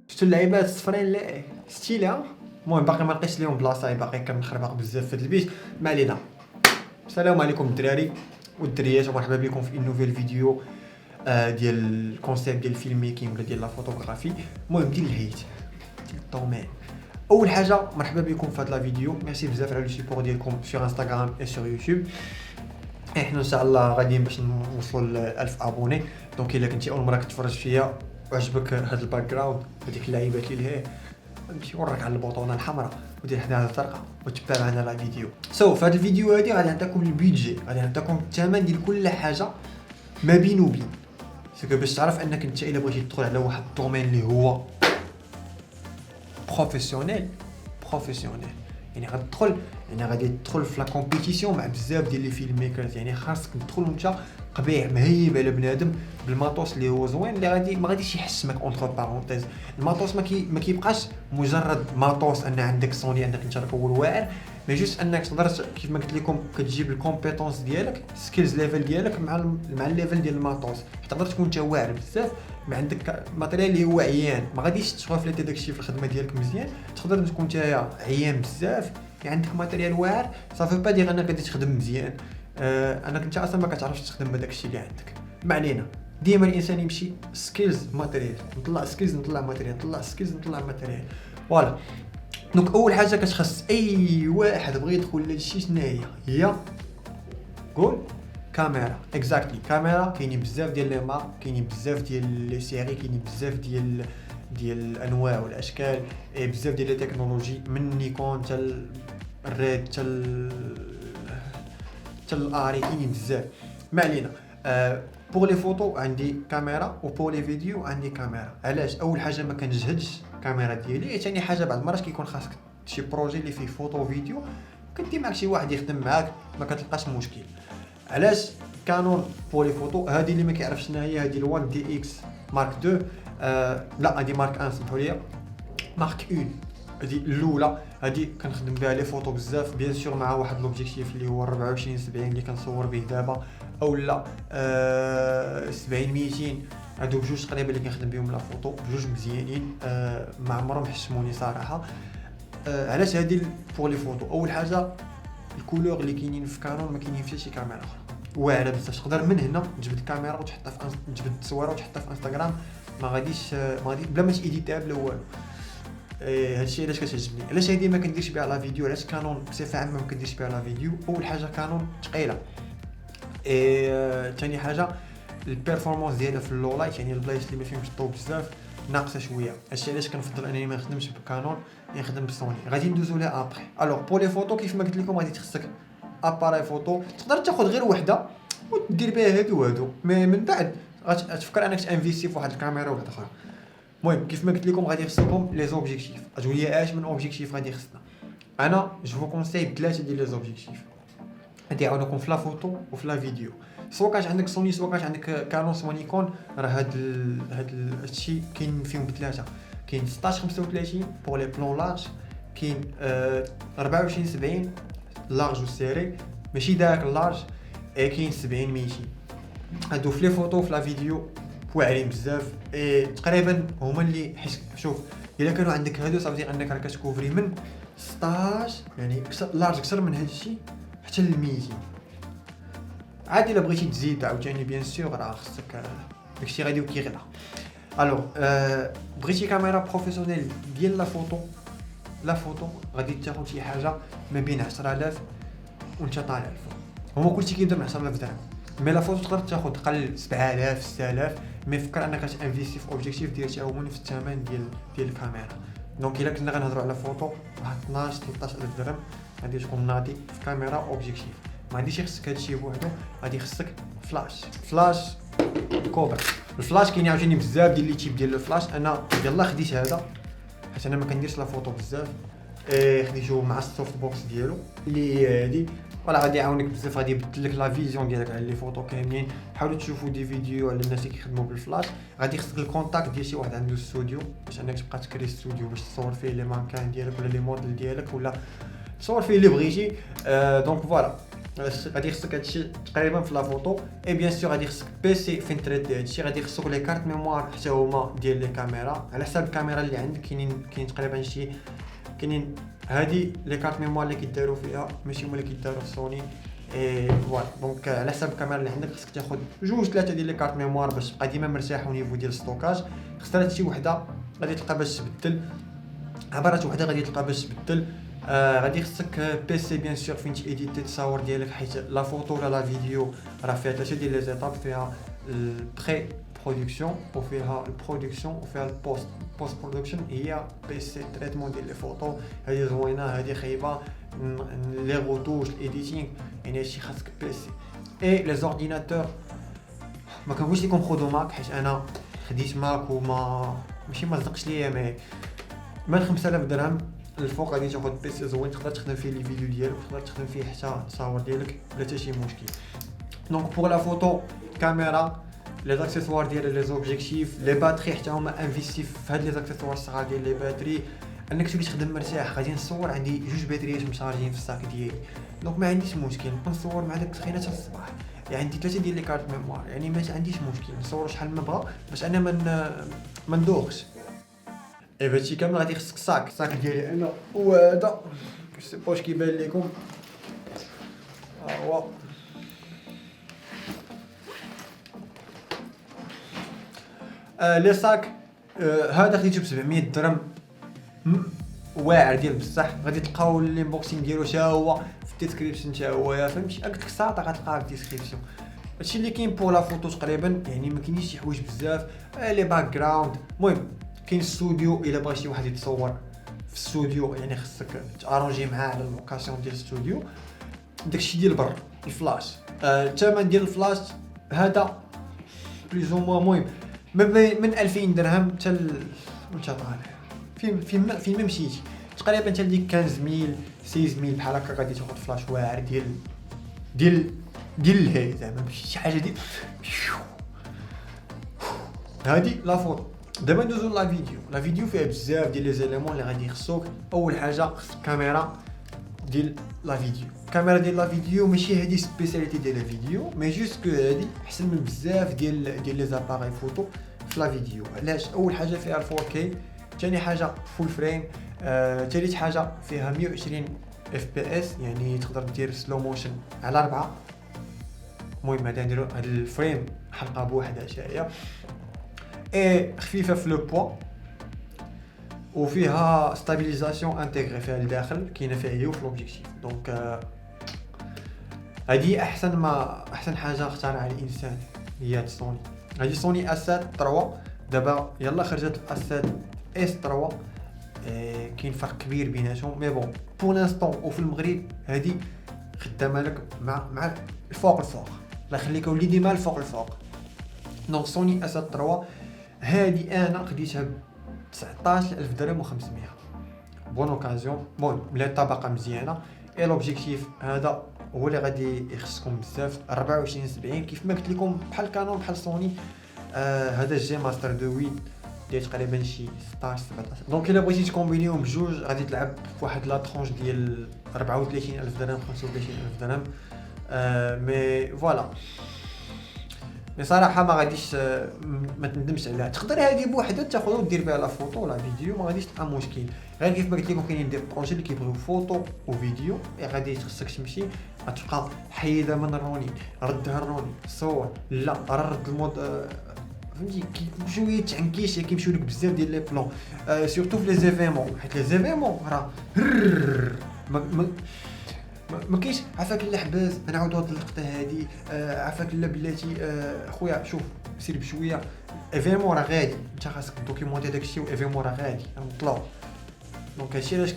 شفتوا اللعيبات الصفرين اللي ستيلها. المهم باقي ما لقيتش ليهم بلاصه، باقي كنخربق بزاف في هذا البيت. ما علينا. السلام عليكم الدراري والدريات ومرحبا بكم في نوفيل فيديو ديال الكونسيبت ديال الفيلم ميكينغ ولا ديال لا فوتوغرافي. المهم ديال الهيت ديال الطومان. اول حاجه مرحبا بكم في هذا الفيديو. ميرسي بزاف على لو سيبور ديالكم في انستغرام و سور يوتيوب. احنا ان شاء الله غاديين باش نوصلوا ل 1000 ابوني. دونك الا كنتي اول مره كتفرج فيا وعجبك هذا الباك جراوند هذيك اللعيبات اللي هي نمشي نوريك على البوطونه الحمراء ودير حدا هذا الطرقه وتبع معنا لا فيديو. في هذا الفيديو هذه غادي نعطيكم البيدجي، غادي نعطيكم الثمن ديال كل حاجه ما بين وبين. سكو باش تعرف انك انت الا بغيتي تدخل على واحد الدومين اللي هو بروفيسيونيل يعني غتدخل، يعني غادي تدخل في لا كومبيتيسيون مع بزاف ديال لي فيلم ميكرز. يعني خاصك تدخل وانت قبيع مهيب على بنادم بالماطوس اللي هو زوين، اللي غادي ما غاديش يحسمك اونتر بارونتيز. الماطوس ما كيبقاش مجرد ماطوس ان عندك سوني عندك انت راك هو الواعر، مي جوست انك تقدر كيف ما قلت لكم كتجيب الكومبيتونس ديالك سكيلز ليفل ديالك مع الليفل ديال الماطوس. تقدر تكون انت واعر بزاف ما عندك ماتيريال اللي هو عيان، ما غاديش تشوف داكشي في الخدمه ديالك مزيان. تقدر تكون انت عيان بزاف يعني عندك ماتيريال واعر، صافي با دير انك غادي تخدم مزيان. انك انت اصلا ما كتعرفش تخدم بهذاك الشيء اللي عندك. ما علينا، ديما الانسان يمشي سكيلز ماتيريال، نطلع سكيلز نطلع ماتيريال، نطلع سكيلز نطلع ماتيريال. فوالا. دونك اول حاجه كتخص اي واحد بغى يدخل لهادشي شنو هي قول كاميرا. اكزاكتلي كاميرا. كاينين بزاف ديال لي مارك، كاينين بزاف ديال لي سيري، كاينين بزاف ديال الانواع والاشكال، بزاف ديال التكنولوجي من نيكون حتى الريد حتى الاري، كاينين بزاف. ما علينا. بور لي فوتو عندي كاميرا وبور لي فيديو عندي كاميرا. علاش؟ اول حاجه ما كنجهدش الكاميرا ديالي، ثاني حاجه بعض المرات كيكون خاصك شي بروجي اللي فيه فوتو فيديو كدي معك شي واحد يخدم معاك ما كتلقاش مشكل. علاش؟ كانون بور لي فوتو هذه اللي ما كيعرفش شنو هي، هذه ال1 دي اكس مارك 2 لا هذه مارك 1 سمحوا لي، مارك 1 هذه الاولى. هذه كنخدم بها لي فوتو بزاف بيان سور مع واحد لوبجيكتيف اللي هو 24 70 اللي كنصور به دابا، اولا 70 200. هادو بجوج تقريبا اللي كنخدم بهم لا فوتو، بجوج مزيانين. ما عمرهم حشموني صراحه. علاش هذه بور لي فوتو؟ اول حاجه الكولور اللي كاينين في كانون ما كاينين في شي كاميرا اخرى واعره بزاف. تقدر من هنا تجبد الكاميرا وتحطها في تجبد التصويره وتحطها في انستغرام، ما غاديش بلا ما تيديتيها بلا والو. هادشي علاش كتعجبني. علاش هذه ما كنديرش بها لا فيديو؟ علاش كانون بصفه عامه ما كنديرش بها لا فيديو؟ اول حاجه كانون ثقيله، ثاني حاجه البيرفورمانس ديالها في اللو لايت، يعني البلايص اللي ما فيهمش الضوء بزاف ناقصه شويه. هادشي علاش كنفضل انني ما نخدمش بكانون، نخدم بسوني. غادي ندوزو لها ابري. الوغ بور لي فوتو كيف ما قلت لكم غادي تخصك اباري فوتو، تقدر تاخذ غير وحده ودير بها هادو وهادو، مي من بعد غتفكر انك تانفيستي في واحد الكاميرا وحده اخرى. المهم كيف ما قلت لكم غادي يخصكم لي زوبجيكتيف. غتقول لي اش من اوبجيكتيف غادي يخصنا؟ انا جو فو كونساي ثلاثه ديال لي زوبجيكتيف غادي يعاونوكم في لا فوتو وفي لا فيديو. سواء كانت عندك سوني سواء كانت عندك كانون سواء نيكون، راه هاد الشيء كاين فيهم بثلاثه. كاين 16 35 بور لي بلون لارج، كاين 24 70 لارج وسيري ماشي داك اللارج، كاين 70 200. هادو في لي فوتو وفي لا فيديو واعرين بزاف. تقريبا هما اللي شوف الا كانوا عندك هادو صافي انك راك كتكوفري من 16 يعني لارج اكثر من هادشي حتى ل 200. عادي الا بغيتي تزيد عاوتاني بيان سور راه خصك داكشي غادي وكيغلى. الوغ بغيتي كاميرا بروفيسيونيل ديال لا فوتو غادي تاخذ شي حاجه ما بين 10000 وانت طالع الفوق. هما كلشي كيبدا من 10000 درهم، مي لا فوتو تقدر تاخذ قل 7000 6000. مي فكر انك تانفيستي في اوبجيكتيف ديال تعاون في الثمن ديال الكاميرا. دونك الا كنا غنهضروا على فوتو واحد 12 13000 درهم غادي تكون ناضي في كاميرا اوبجيكتيف. ما عنديش يخصك هادشي بوحدو، غادي يخصك فلاش كوبر. الفلاش كاين عاوتاني بزاف ديال لي تيب ديال الفلاش. انا يلاه خديت هذا حيت انا ما كنديرش لا فوتو بزاف، خديتو مع السوفت بوكس ديالو اللي هادي. ولا غادي يعاونك بزاف، غادي يبدل لك لا فيزيون ديالك على لي فوتو كاملين. حاولوا تشوفوا دي فيديو على الناس اللي كيخدموا بالفلاش. غادي يخصك الكونتاكت ديال شي واحد عنده استوديو باش انك تبقى تكري استوديو باش تصور فيه لي مانكان ديالك ولا لي موديل ديالك ولا تصور فيه اللي بغيتي. دونك فوالا غادي خصك هادشي تقريبا في لا فوتو. اي بيان سور غادي خصك بيسي فين تريدي هادشي. غادي خصك لي كارت ميموار حتى هما ديال لي كاميرا على حساب الكاميرا اللي عندك. كاين تقريبا كاينين هادي لي كارت ميموار اللي كيداروا فيها ماشي هما اللي كيداروا في سوني. اي فوالا دونك على حساب الكاميرا اللي عندك خصك تاخذ 2-3 ديال لي كارت ميموار باش تبقى ديما مرتاح او نيفو ديال ستوكاج. خصها شي وحده غادي تلقى باش تبدل، عبارات وحده غادي تلقى باش تبدل. غادي خصك بيسي بيان سور فين تيديتي التصاور ديالك، حيت لا فوتو ولا لا فيديو راه فيها 3 ديال لي زيتاب. فيها البري برودكسيون وفيها البرودكسيون وفيها البوست برودكشن. هي بيسي تريتمون ديال لي فوتو هذه زوينه هذه خايبه، لي روتوش الايديتينغ يعني هادشي خاصك بيسي. اي لي زورديناتور ما كنقولش لكم خذوا ماك، حيت انا خديت ماك وما ماشي ما صدقش ليا. مي من 5000 درهم الفوق غادي تاخذ بيسي زوين تقدر تخدم فيه لي فيديو ديالك، تقدر تخدم فيه حتى التصاور ديالك بلا حتى شي مشكل. دونك بوغ لا فوتو كاميرا لي زاكسيسوار ديال لي زوبجيكتيف لي باتري حتى هما انفيستي في هاد لي زاكسيسوار الصغار ديال لي باتري انك تولي تخدم مرتاح. غادي نصور عندي 2 باتريات مشارجين في الساك ديالي، دونك ما عنديش مشكل نبقى نصور مع داك السخينه حتى الصباح. يعني عندي 3 ديال لي كارت ميموار يعني ما عنديش مشكل نصور شحال ما بغا باش انا ما ندوخش. اي هادشي كامل غادي خصك الساك ديالي انا وهذا سي باش كيبان لكم ها هو. لي ساك هذا خديته ب 700 درهم واعر ديال بصح. غادي تلقاو الانبوكسينغ ديالو حتى هو في الديسكريبشن حتى هو يا فهمتي. قلت لك ساطا غتلقاها في الديسكريبشن. هادشي اللي كاين بور لا فوتو تقريبا. يعني ما كاينش شي حوايج بزاف. لي باك جراوند المهم كاين ستوديو الا بغى شي واحد يتصور في الاستوديو يعني خصك تارونجي معاه على اللوكاسيون ديال الاستوديو. داكشي ديال برا الفلاش. الثمن ديال الفلاش هذا بليز او موا المهم من 2000 درهم حتى وانت طالع فين ما مشيتي تقريبا حتى لديك 15000 16000 بحال هكا غادي تاخذ فلاش واعر ديال الهي زعما ماشي شي حاجه ديال هادي لا فوتو. دابا ندوزو لا فيديو فيها بزاف ديال لي زيليمون اللي غادي يخصوك. اول حاجه خصك كاميرا ديال لا فيديو. الكاميرا ديال لا فيديو ماشي هادي سبيسياليتي ديال لا فيديو مي جوست كو هادي احسن من بزاف ديال لي زاباغي فوتو في لا فيديو. علاش؟ اول حاجه فيها 4K، ثاني حاجه فول فريم، ثالث حاجه فيها 120 FPS يعني تقدر دير سلو موشن على 4. المهم هذا نديرو هاد الفريم حلقه بوحدها شايه. اي خفيفه في لو بوا وفيها ستابيليزاسيون انتيغري فيها الداخل كاينه فيها هي في لوبجيكتيف. دونك هذه احسن حاجه اخترعها الانسان هي هاد سوني. هذه سوني اس7 3 دابا يلا خرجت الاس7 اس 3. كاين فرق كبير بيناتهم مي بون بور لانستون وفي المغرب هذه خدامه لك مع الفوق الله يخليك ولي ديما الفوق. دونك سوني اس7 3 هذه انا خديتها ب 19000 درهم و500 بون اوكازيون. بون بلا طبقه مزيانه. اي لوبجيكتيف هذا هو اللي غادي يخصكم بزاف 24-70 كيف ما قلت لكم بحال كانون بحال سوني. هذا الجي ماستر دو 8 ديال تقريبا شي 16 17. دونك الا بغيتي تكومبينيهم بجوج غادي تلعب بواحد لا ترونج ديال 34000 درهم 35000 درهم. مي فوالا مي صراحه ما غاديش ما تندمش عليها. تقدر هذه بوحدها تاخذها ودير بها لا فوتو ولا فيديو ما غاديش تلقى مشكل. غير كيف ما قلت لكم كاينين دي بروجي اللي كيبغيو فوتو وفيديو غادي خصك تمشي غتبقى حيدها من الرونين ردها الرونين صور لا رد المود فهمتي شويه تعنكيش كيمشيو لك بزاف ديال لي بلون سورتو في لي زيفيمون حيت لي زيفيمون راه ما كاينش عافاك لا حباس نعاودو هاد اللقطه هادي عافاك لا بلاتي خويا شوف سير بشويه ايفيمون راه غادي انت خاصك دوكيمونتي داكشي وايفيمون راه غادي نطلعو. دونك هادشي علاش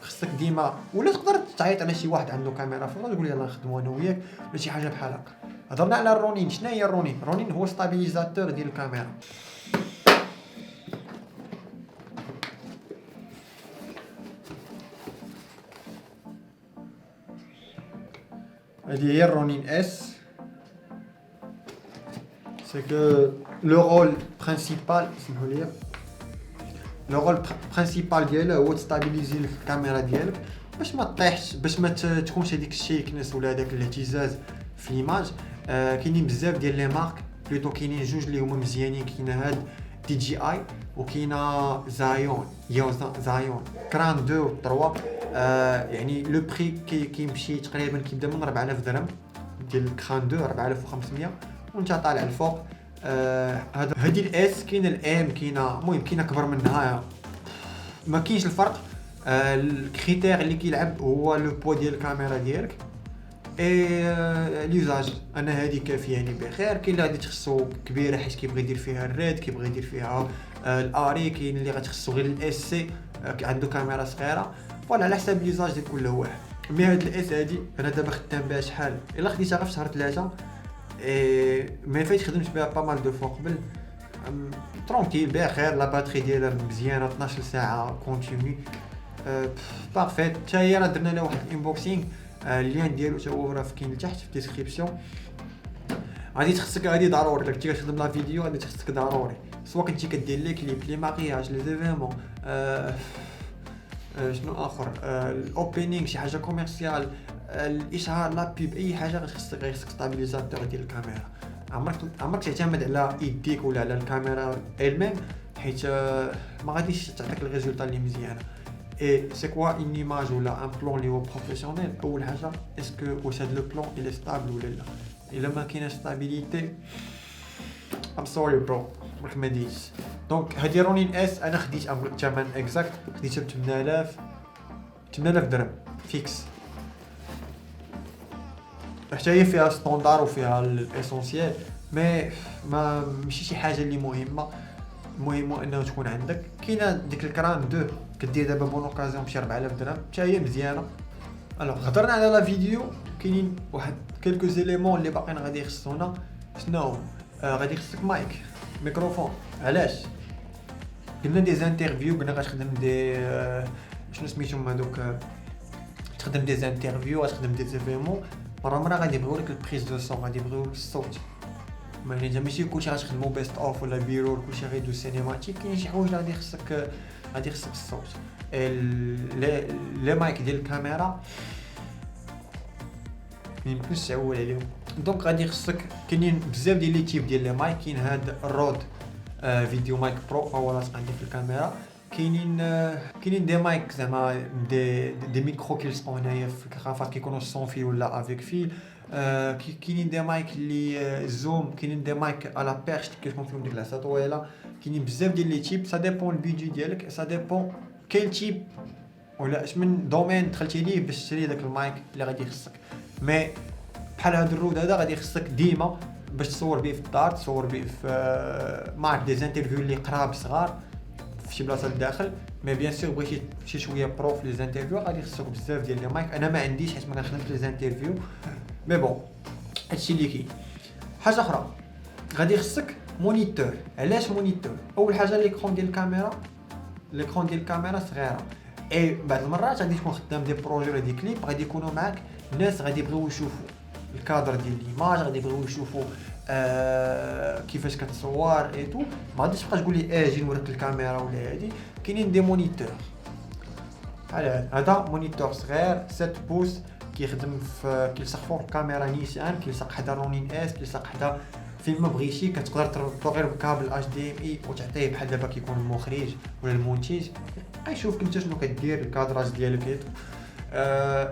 خصك ديما ولا تقدر تعيط على شي واحد عنده كاميرا فوتو تقول يلاه نخدمو انا وياك ولا شي حاجه بحال هكا. هضرنا على الرونين. شنو هي الرونين؟ الرونين هو ستابيليزاتور ديال الكاميرا. هذه هي الرونين اس. سي كو لو رول برينسيبال اسمحوا لي لو رول برينسيبال ديالها هو تستابيليزي الكاميرا ديالك باش ما تطيحش، باش ما تكونش هذيك الشيكنس ولا هذاك الاهتزاز في ليماج. كاينين بزاف ديال لي مارك بلوتو، كاينين جوج اللي هما مزيانين، كاين هاد دي جي اي وكاينه زايون، زايون كران 2 و 3. يعني لو بري كيمشي تقريبا كيبدا من 4000 درهم ديال الكران 2، 4500 وانت طالع الفوق. هذه الاس، كاينه الام، كاينه المهم كاينه اكبر منها، ما كاينش الفرق. الكريتير اللي كيلعب هو لو بو ديال الكاميرا ديالك اي ليزاج. انا هذه كافياني بخير. كاين اللي غادي تخصو كبيره حيت كيبغي يدير فيها الريد، كيبغي يدير فيها الاري. كاين اللي غتخصو غير الاس سي عنده كاميرا صغيره، فوالا على حساب ليزاج ديال كل واحد. مي هاد الاس هادي انا دابا خدام بها شحال، الا خديتها غير في شهر 3 ما فايت خدمت بها با مال دو فوا قبل. ترونكيل بخير، لا باتري ديالها مزيانه 12 ساعه كونتينيو بارفيت. حتى هي راه درنا لها واحد الانبوكسينغ، اللين ديالو تا هو راه كاين لتحت في الديسكريبسيون. غادي تخصك، غادي ضروري الا كنتي كتخدم لا فيديو غادي تخصك ضروري، سواء كنتي كدير لي كليب، لي ماكياج، لي زيفينمون، شنو اخر، الاوبينينغ، شي حاجه كوميرسيال، الاشهار، لا بيب، اي حاجه غتخصك ستابيليزاتور ديال الكاميرا. عمرك تعتمد على يديك ولا على الكاميرا الميم، حيت ما غاديش تعطيك الريزولطا اللي مزيانه. اي سي كوا اون ايماج ولا ان بلون اللي هو بروفيسيونيل. اول حاجه اسكو واش هاد لو بلون الي ستابل ولا لا. الا ما كايناش ستابيليتي ام سوري برو ما ديتش. دونك هادي رونين اس انا خديت الثمن اكزاكت، خديتها ب 8000 درهم فيكس. حتى هي فيها ستاندار وفيها الاسونسيال، مي ما ماشي شي حاجه اللي مهمه. المهم انه تكون عندك. كاينه ديك الكران 2 كدير دابا بون اوكازيون بشي 4000 درهم، حتى هي مزيانه. الوغ هضرنا على لا فيديو، كاينين واحد كلكو زيليمون اللي باقيين غادي يخصونا. شنو غادي يخصك مايك، ميكروفون. علاش قلنا دي زانترفيو، قلنا غتخدم دي شنو سميتهم هذوك، تخدم دي زانترفيو، غتخدم دي زيفيمون، مره غادي يبغيو لك البريز دو سون، غادي يبغيو الصوت. يعني ماشي كلشي غتخدمو بيست اوف ولا بيرو، كلشي غيدو سينيماتيك. كاين شي حوايج غادي يخصك الصوت. لي مايك ديال الكاميرا ميمكنش تعول عليهم، دونك غادي يخصك. كاينين بزاف ديال لي تيب ديال لي مايك. كاين هاد الرود فيديو مايك برو هو لاصق عندي في الكاميرا. كاينين دي مايك زعما دي ميكرو كيلصقوا هنايا في الكرافات، كيكونوا سون فيل ولا افيك فيل. كاينين دي مايك اللي زوم، كاينين دي مايك على بيرش كيكون فيهم ديك العصا طويله. كاينين بزاف ديال لي تيب، سا ديبون البيدجي ديالك، سا ديبون كاين تيب ولا اش من دومين دخلتي ليه باش تشري داك المايك اللي غادي يخصك. مي بحال هاد الرود هذا غادي يخصك ديما باش تصور به في الدار، تصور به في معك دي زانترفيو اللي قراب صغار في شي بلاصه لداخل. مي بيان سور بغيتي شي شويه برو في لي زانترفيو غادي يخصك بزاف ديال لي مايك. انا ما عنديش حيت ما كنخدمش لي زانترفيو، مي بون هادشي اللي كاين. حاجه اخرى غادي يخصك مونيتور. علاش مونيتور؟ اول حاجه ليكرون ديال الكاميرا، ليكرون ديال الكاميرا صغيره. اي بعض المرات غادي تكون خدام دي بروجي ولا دي كليب، غادي يكونوا معاك الناس غادي يبغيو يشوفوا الكادر ديال ليماج، غادي يبغيو يشوفوا كيفاش كتصور اي تو. ما غاديش تبقى تقول لي اجي نوريك الكاميرا ولا هادي. كاينين دي مونيتور بحال هذا مونيتور صغير 7 بوس كيخدم في كيلصق فوق الكاميرا نيسان، كيلصق حدا رونين اس، كيلصق حدا فين ما بغيتي. كتقدر تربطو غير بكابل اتش دي ام اي وتعطيه بحال دابا كيكون المخرج ولا المونتيج غيشوفك انت شنو كدير، الكادراج ديالك ايتو.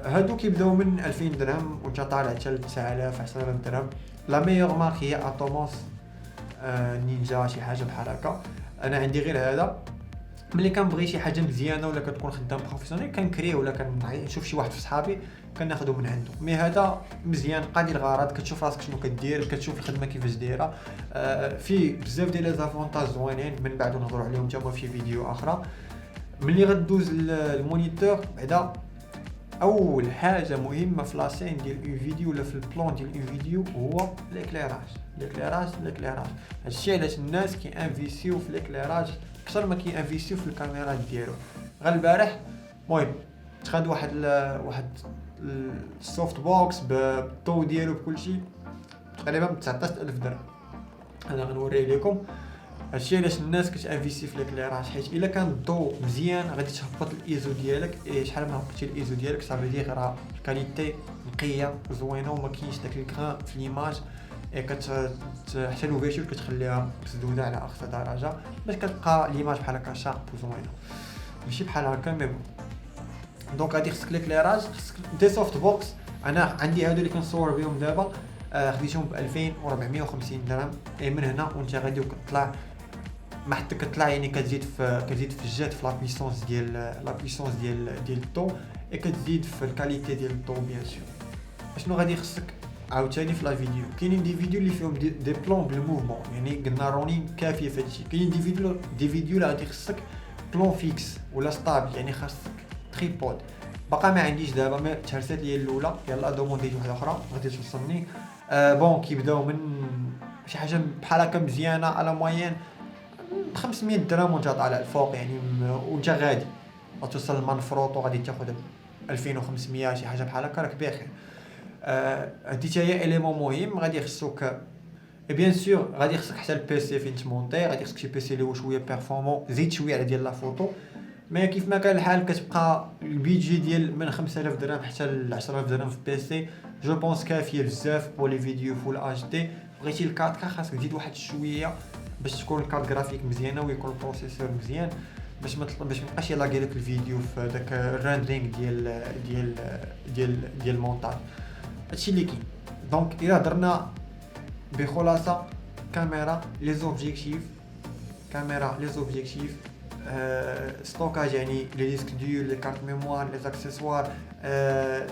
هادو كيبداو من 2000 درهم وانت طالع حتى ل 9000 10000 درهم. لا ميور مارك هي اتوموس نينجا، شي حاجه بحال هكا. انا عندي غير هذا. ملي كنبغي شي حاجه مزيانه ولا كتكون خدام بروفيسيونيل كنكري ولا كنشوف شي واحد في صحابي كناخذو من عنده. مي هذا مزيان قادي الغرض، كتشوف راسك شنو كدير، كتشوف الخدمه كيفاش دايره. فيه بزاف ديال لي زافونتاج زوينين من بعد نهضروا عليهم حتى في فيديو اخرى. ملي غدوز المونيتور بعدا اول حاجه مهمه في لاسين ديال اون فيديو ولا في البلان ديال اون فيديو هو ليكليراج. هادشي علاش الناس كيانفيسيو في ليكليراج اكثر ما كيانفيسيو في الكاميرا ديالو. غير البارح المهم تخاد واحد السوفت بوكس بالضو ديالو بكلشي تقريبا ب 19000 درهم. انا غنوريه لكم. هادشي علاش الناس كتانفيستي في ليكليراج، حيت الا كان الضوء مزيان غادي تهبط الايزو ديالك. شحال ما هبطتي الايزو ديالك صافي دير راه الكاليتي نقيه زوينه وما كاينش داك الكران في ليماج. حتى لوفيتور كتخليها مسدوده على اقصى درجه باش كتبقى ليماج بحال هكا شارب وزوينه، ماشي بحال هكا. مي دونك غادي خصك ليكليراج، خصك دي سوفت بوكس. انا عندي هادو اللي كنصور بهم دابا، خديتهم ب 2450 درهم. من هنا وانت غادي كتطلع ما حتى كتطلع، يعني كتزيد في الجهد في لا بويسونس ديال الضو، كتزيد في الكاليتي ديال الضو بيان سور. شنو غادي خصك عاوتاني في لا فيديو؟ كاينين دي فيديو اللي فيهم دي بلون بالموفمون، يعني قلنا رونين كافيه في هادشي. كاينين دي فيديو اللي غادي خصك بلون فيكس ولا ستابل، يعني خاصك تريبود. باقا ما عنديش دابا، ما تهرست ليا الاولى، يلا دومونديت واحده اخرى غادي توصلني. بون كيبداو من شي حاجه بحال هكا مزيانه على موين 500 درهم وانت طالع الفوق، يعني وانت غادي غتوصل لمانفروطو غادي تاخذ 2500 شي حاجه بحال هكا، راك بخير. هادي حتى هي اليمون مهم غادي يخصوك. بيان سور غادي يخصك حتى البيسي فين تمونطي، غادي يخصك شي بيسي اللي هو شويه بيرفورمون، زيد شويه على ديال لا فوتو. ما كيف ما كان الحال كتبقى البيجي ديال من 5000 درهم حتى ل 10000 درهم في بيسي. جو بونس كافيه بزاف بو لي فيديو فول اتش دي. بغيتي الكارت كا خاصك تزيد واحد شويه باش تكون الكارت جرافيك مزيانه ويكون البروسيسور مزيان باش ما يبقاش يلاقي لك الفيديو في داك الريندرينغ ديال المونتاج. هادشي اللي كاين. دونك الا هضرنا بخلاصه، كاميرا لي زوبجيكتيف، ستوكاج يعني لي ديسك دور، لي كارت ميموار، لي اكسسوار،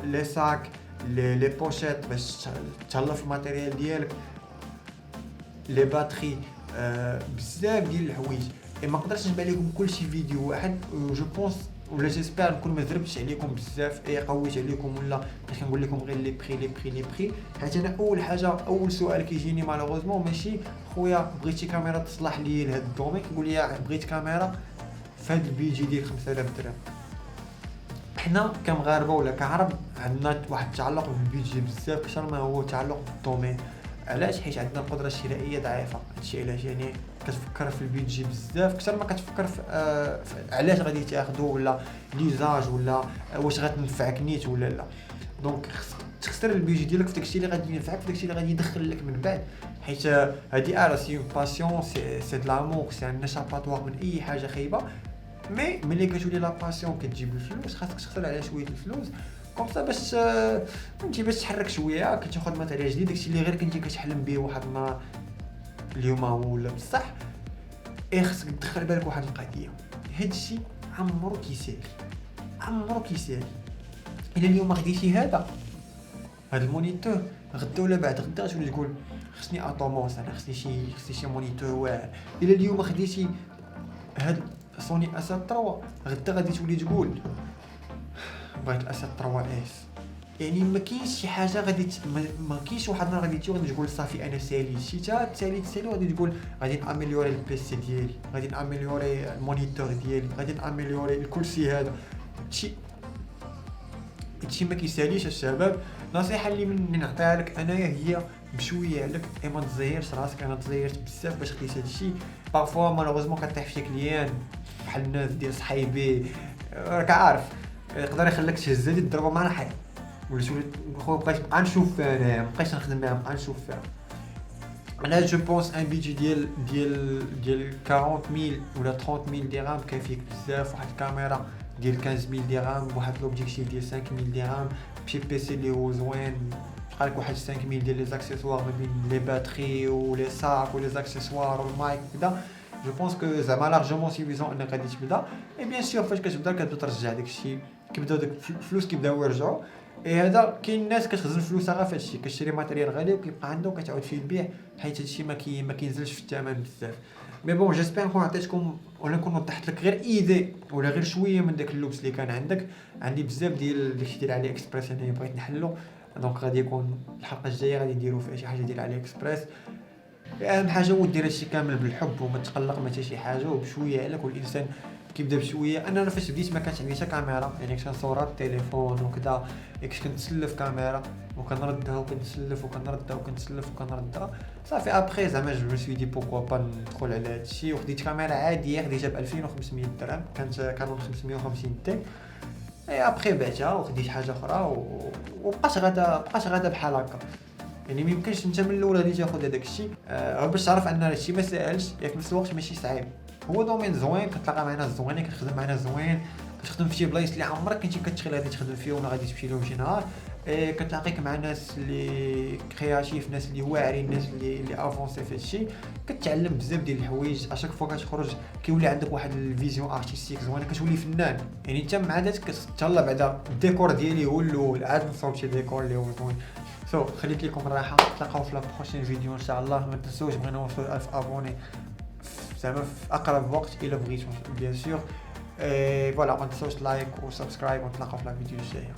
لي ساك، لي بوشيت باش تهلا في الماتيريال ديالك، لي باتري، بزاف ديال الحوايج. ما نقدرش نجمع لكم كلشي فيديو واحد، جو بونس ولا جيسبر نكون ما زربتش عليكم بزاف، قويت عليكم ولا باش كنقول لكم غير لي بري. حيت انا اول سؤال كيجيني مالوغوزمون ماشي خويا بغيتي كاميرا تصلح لي لهاد الدومين، كيقول لي بغيت كاميرا فهاد البيجي ديال 5000 درهم. حنا كمغاربه ولا كعرب عندنا واحد التعلق بالبيجي بزاف اكثر ما هو تعلق بالدومين. علاش؟ حيت عندنا القدره الشرائيه ضعيفه. هادشي علاش يعني كتفكر في البيدجي بزاف اكثر ما كتفكر في علاش غادي تاخذو ولا ليزاج ولا واش غتنفعك نيت ولا لا. دونك خصك تخسر البيدجي ديالك في داكشي اللي غادي ينفعك، في داكشي اللي غادي يدخل لك من بعد. حيت هادي سي اون باسيون، سي د لامور، سي ان اشاباتوار من اي حاجه خايبه. مي ملي كتولي لا باسيون كتجيب الفلوس، خاصك تخسر عليها شويه الفلوس كومسا باش فهمتي باش تحرك شويه، كتاخذ ماتيريال جديد، داكشي اللي غير كنتي كتحلم به واحد النهار اليوم هو ولا بصح. خصك تدخل بالك واحد القضيه، هادشي عمرو كيسالي. الا اليوم خديتي هذا المونيتور، غدا ولا بعد غدا غتولي تقول خصني اطوموس، انا خصني شي مونيتور واعر. الا اليوم خديتي هاد سوني اس 3 غدا غادي تولي تقول بغيت اس 3 اس. يعني ما كاينش شي حاجه غادي ما كاينش واحد النهار غادي تقول صافي انا ساليت شي تالي غادي تقول غادي ناميليوري البيسي ديالي، غادي ناميليوري المونيتور ديالي، غادي ناميليوري الكرسي هذا. هادشي ما كيساليش الشباب. نصيحه اللي من نعطيها لك انايا هي بشويه عليك، ما تزيرش راسك. انا تزيرت بزاف باش خديت هادشي. بارفوا مالوغوزمون كطيح فيك ليان بحال الناس ديال صحايبي، راك عارف يقدر يخليك تهز هادي تضربها مع الحيط ولا شو خويا بقيت نشوف فيها، انا مابقيتش نخدم بها، نبقى نشوف فيها. انا جو بونس ان بيجي ديال 40000 ولا 30000 درهم كافيك بزاف. واحد الكاميرا ديال 15000 درهم، واحد لوبجيكتيف ديال 5000 درهم، بشي بيسي اللي هو زوين، بقى لك واحد 5000 ديال لي زاكسيسوار ما بين لي باتري ولي ساك ولي زاكسيسوار والمايك كدا. جو بونس كو زعما لارجومون سيفيزون انك غادي تبدا. اي بيان سور فاش كتبدا ترجع داكشي، كيبداو داك الفلوس كيبداو يرجعوا. هذا كاين الناس كتخزن فلوسها غير فهادشي، كتشري ماتيريال غالي وكيبقى عنده وكتعاود فيه البيع، حيت هادشي ما كينزلش في الثمن بزاف. مي بون جيسبر نكون عطيتكم ولا نكون وضحت لك غير ايدي ولا غير شويه من داك اللبس اللي كان عندك. عندي بزاف ديال داكشي ديال علي اكسبريس انا بغيت نحلو. دونك غادي يكون الحلقه الجايه غادي نديرو فيها شي حاجه ديال علي اكسبريس. اهم حاجه هو دير هادشي كامل بالحب وما تقلق ما حتى شي حاجه وبشويه عليك. والانسان كيبدا بشويه. انا فاش بديت ما كانش عندي حتى كاميرا، يعني كنت كنصور التليفون وكذا، كنت كنتسلف كاميرا وكنردها وكنتسلف وكنردها وكنتسلف وكنردها صافي. ابخي زعما جو سوي دي بوكوا با ندخل على هادشي، وخديت كاميرا عاديه خديتها ب 2500 درهم، كانت كانون 550 تي. اي ابخي بعتها وخديت حاجه اخرى وبقات غادا بحال هكا. يعني ميمكنش انت من الاول غادي تاخذ هذاك الشيء باش تعرف ان هادشي ما ساهلش، في نفس الوقت ماشي صعيب. هو دومين زوين، كتلاقى معنا زوينين، كتخدم معنا زوين، كتخدم في شي بلايص اللي عمرك كنتي كتخيل غادي تخدم فيهم ولا غادي تمشي لهم شي نهار. كتلاقيك مع ناس اللي كرياتيف، ناس اللي واعرين، ناس اللي افونسي في هادشي، كتعلم بزاف ديال الحوايج. اشاك فوا كتخرج كيولي عندك واحد الفيزيون ارتستيك زوينه، كتولي فنان. يعني انت مع ذاتك كتهلا بعدا الديكور ديالي هو الاول، عاد نصاوب شي ديكور اللي هو زوين. خليت لكم الراحه، نتلاقاو في لا بروشين فيديو ان شاء الله. ما تنسوش بغينا نوصلوا 1000 ابوني زعما في اقرب وقت الا بغيتو بيان سور. فوالا ما تنسوش لايك وسبسكرايب، ونتلاقاو في لا فيديو الجايه.